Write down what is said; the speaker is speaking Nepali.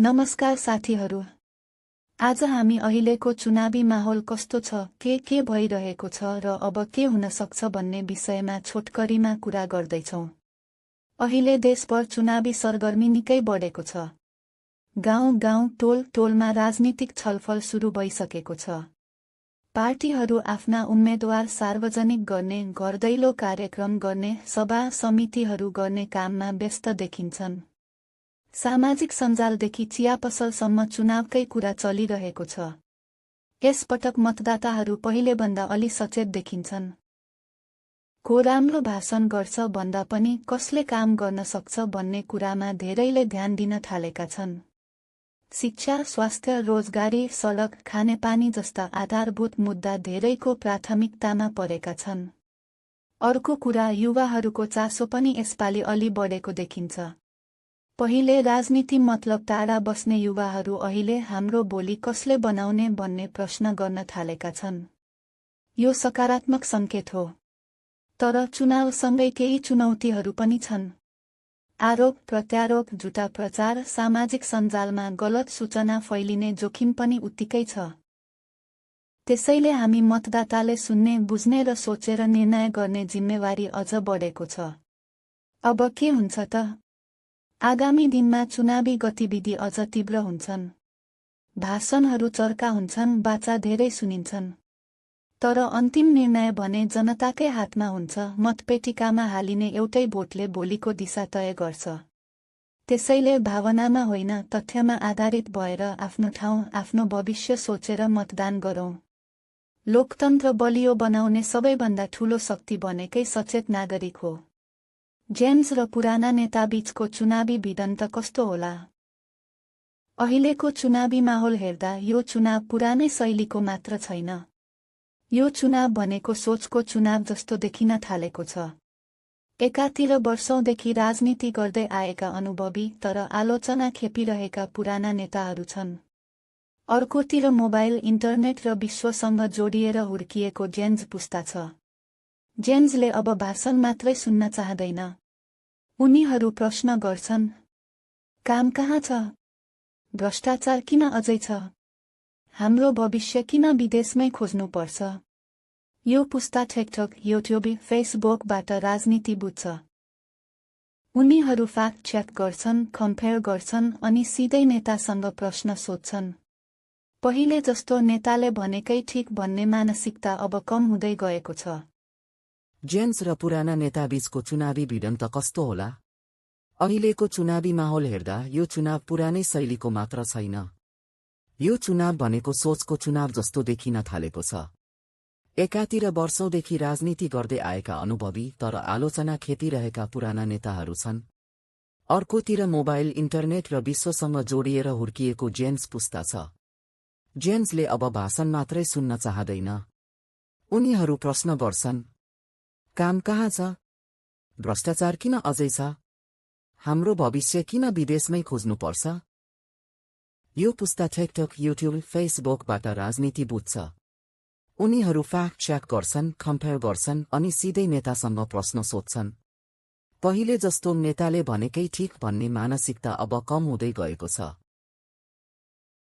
नमस्कार साथीहरू। आज हामी अहिलेको चुनावी माहौल कस्तो छ, के भइरहेको छ र अब के हुन सक्छ भन्ने विषयमा छोटकरीमा कुरा गर्दैछौँ। अहिले देशभर चुनावी सरगर्मी निकै बढेको छ। गाउँ टोलमा राजनीतिक छलफल सुरु भइसकेको छ। पार्टीहरू आफ्ना उम्मेदवार सार्वजनिक गर्ने, घर दैलो कार्यक्रम गर्ने, सभा समितिहरू गर्ने काममा व्यस्त देखिन्छन्। सामाजिक सञ्जालदेखि चिया पसलसम्म चुनावकै कुरा चलिरहेको छ। यसपटक मतदाताहरू पहिलेभन्दा अलि सचेत देखिन्छन्। को राम्रो भाषण गर्छ भन्दा पनि कसले काम गर्न सक्छ भन्ने कुरामा धेरैले ध्यान दिन थालेका छन्। शिक्षा, स्वास्थ्य, रोजगारी, सडक, खानेपानी जस्ता आधारभूत मुद्दा धेरैको प्राथमिकतामा परेका छन्। अर्को कुरा, युवाहरूको चासो पनि यसपालि अलि बढेको देखिन्छ। पहिले राजनीति मतलब टाढा बस्ने युवाहरू अहिले हाम्रो भोलि कसले बनाउने भन्ने प्रश्न गर्न थालेका छन्। यो सकारात्मक सङ्केत हो। तर चुनावसँगै केही चुनौतीहरू पनि छन्। आरोप प्रत्यारोप, झुटा प्रचार, सामाजिक सञ्जालमा गलत सूचना फैलिने जोखिम पनि उत्तिकै छ। त्यसैले हामी मतदाताले सुन्ने, बुझ्ने र सोचेर निर्णय गर्ने जिम्मेवारी अझ बढेको छ। अब के हुन्छ त? आगामी दिनमा चुनावी गतिविधि अझ तीव्र हुन्छन्। भाषणहरू चर्का हुन्छन्, वाचा धेरै सुनिन्छन्। तर अन्तिम निर्णय भने जनताकै हातमा हुन्छ। मतपेटिकामा हालिने एउटै भोटले भोलिको दिशा तय गर्छ। त्यसैले भावनामा होइन, तथ्यमा आधारित भएर आफ्नो ठाउँ, आफ्नो भविष्य सोचेर मतदान गरौँ। लोकतन्त्र बलियो बनाउने सबैभन्दा ठूलो शक्ति बनेकै सचेत नागरिक हो। जेम्स र पुराना नेताबीचको चुनावी भिडन्त कस्तो होला? अहिलेको चुनावी माहौल हेर्दा यो चुनाव पुरानै शैलीको मात्र छैन। यो चुनाव भनेको सोचको चुनाव जस्तो देखिन थालेको छ। एकातिर वर्षौंदेखि राजनीति गर्दै आएका अनुभवी तर आलोचना खेपिरहेका पुराना नेताहरू छन्। अर्कोतिर मोबाइल, इन्टरनेट र विश्वसँग जोडिएर हुर्किएको जेन्ज पुस्ता छ। जेन्जले अब भाषण मात्रै सुन्न चाहदैन। उनीहरू प्रश्न गर्छन्, काम कहाँ छ? भ्रष्टाचार किन अझै छ? हाम्रो भविष्य किन विदेशमै खोज्नुपर्छ? यो पुस्ता टिकटक, युट्युब, फेसबुकबाट राजनीति बुझ्छ। उनीहरू फ्याक्ट चेक गर्छन्, कम्पेयर गर्छन् अनि सिधै नेतासँग प्रश्न सोध्छन्। पहिले जस्तो नेताले भनेकै ठिक भन्ने मानसिकता अब कम हुँदै गएको छ। जेन्स र पुराना नेताबीचको चुनावी भिडन्त कस्तो होला? अहिलेको चुनावी माहौल हेर्दा यो चुनाव पुरानै शैलीको मात्र छैन। यो चुनाव भनेको सोचको चुनाव जस्तो देखिन थालेको छ। एकातिर वर्षौंदेखि राजनीति गर्दै आएका अनुभवी तर आलोचना खेपिरहेका पुराना नेताहरू छन्। अर्कोतिर मोबाइल, इन्टरनेट र विश्वसँग जोडिएर हुर्किएको जेन्स पुस्ता छ। जेन्सले अब भाषण मात्रै सुन्न चाहदैन। उनीहरू प्रश्न गर्छन्, काम कहाँ छ? भ्रष्टाचार किन अझै छ? हाम्रो भविष्य किन विदेशमै खोज्नुपर्छ? यो पुस्ता टिकटक, युट्युब, फेसबुकबाट राजनीति बुझ्छ। उनीहरू फ्याक्ट चेक गर्छन्, कम्पेयर गर्छन् अनि सिधै नेतासँग प्रश्न सोध्छन्। पहिले जस्तो नेताले भनेकै ठिक भन्ने मानसिकता अब कम हुँदै गएको छ।